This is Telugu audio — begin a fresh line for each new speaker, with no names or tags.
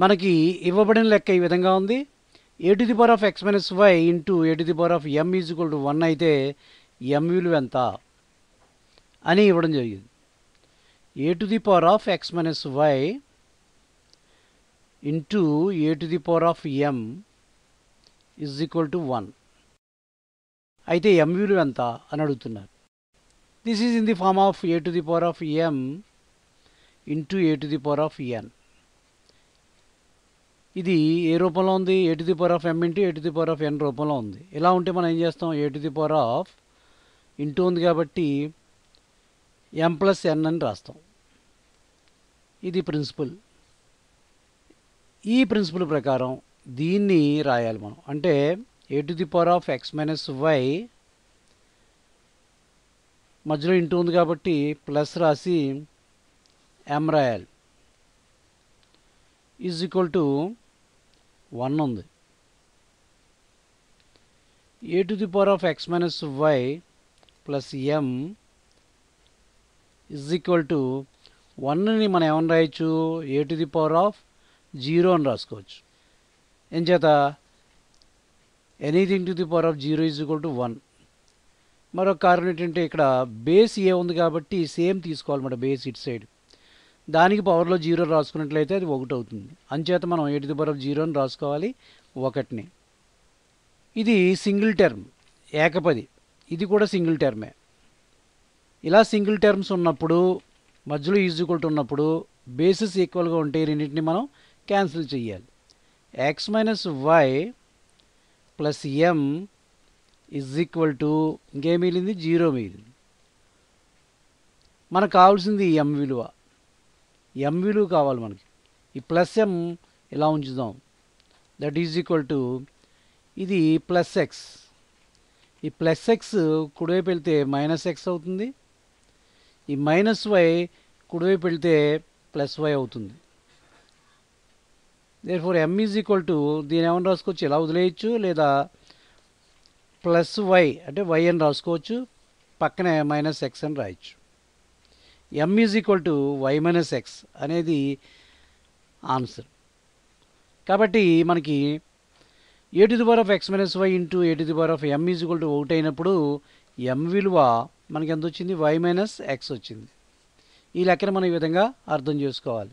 మనకి ఇవ్వబడిన లెక్క ఈ విధంగా ఉంది. A to the power of x minus y into a to the power of m is equal to 1 అయితే ఎం విలువ ఎంత అని ఇవ్వడం జరిగింది. A to the power of x minus y into a to the power of m is equal to 1 అయితే ఎం విలువ ఎంత అని అడుగుతున్నారు. This is in the form of a to the power of m into a to the power of n. ఇది ఏ రూపంలో ఉంది? A to the power of m into a to the power of n రూపంలో ఉంది. ఇలా ఉంటే మనం ఏం చేస్తాం? A to the power of into ఉంది కాబట్టి ఎం ప్లస్ ఎన్ అని రాస్తాం. ఇది ప్రిన్సిపల్. ఈ ప్రిన్సిపల్ ప్రకారం దీన్ని రాయాలి మనం. అంటే a to the power of x minus y మధ్యలో ఇంటూ ఉంది కాబట్టి ప్లస్ రాసి ఎం రాయాలి ఈజ్ ఈక్వల్ టు 1 ఉంది. A to the power of x minus y plus m is equal to 1ని మనం ఏమని రాయొచ్చు? A to the power of 0 అని రాసుకోవచ్చు. ఏం చేత anything to the power of 0 is equal to 1. మరొక కారణం ఏంటంటే ఇక్కడ బేస్ ఏ ఉంది కాబట్టి సేమ్ తీసుకోవాలన్నమాట. బేస్ ఇటు సైడ్ దానికి పవర్లో 0 రాసుకున్నట్లయితే అది 1 అవుతుంది. అంచేత మనం ఏ టు ది పవర్ ఆఫ్ 0 అని రాసుకోవాలి 1ని. ఇది సింగిల్ టర్మ్ ఏకపది. ఇది కూడా సింగిల్ టర్మే. ఇలా సింగిల్ టర్మ్స్ ఉన్నప్పుడు మధ్యలో ఈజ్ ఈక్వల్ టు ఉన్నప్పుడు బేసెస్ ఈక్వల్గా ఉంటే రెండింటిని మనం క్యాన్సిల్ చేయాలి. X minus y plus m is equal to ఇంకేం మిగిలింది? 0 మిగిలింది. మనకు కావాల్సింది ఎం విలువ. ఎం విలువ కావాలి మనకి. ఈ ప్లస్ ఎం ఇలా ఉంచుదాం. దట్ ఈజ్ ఈక్వల్ టు ఇది ప్లస్ ఎక్స్. ఈ ప్లస్ ఎక్స్ కుడివైపు వెళ్తే మైనస్ ఎక్స్ అవుతుంది. ఈ మైనస్ వై కుడివైపు వెళ్తే ప్లస్ వై అవుతుంది. Therefore M is equal to దీని ఏమని రాసుకోవచ్చు? ఇలా వదిలేయచ్చు, లేదా ప్లస్ వై అంటే వై అని రాసుకోవచ్చు, పక్కనే మైనస్ ఎక్స్ అని రాయొచ్చు. M is equal to y minus x అనేది ఆన్సర్. కాబట్టి మనకి a to the power of x minus y into a to the power of m is equal to 1 అయినప్పుడు ఎం విలువ మనకి ఎంత వచ్చింది? వై మైనస్ ఎక్స్ వచ్చింది. ఈ లెక్కన మనం ఈ విధంగా అర్థం చేసుకోవాలి.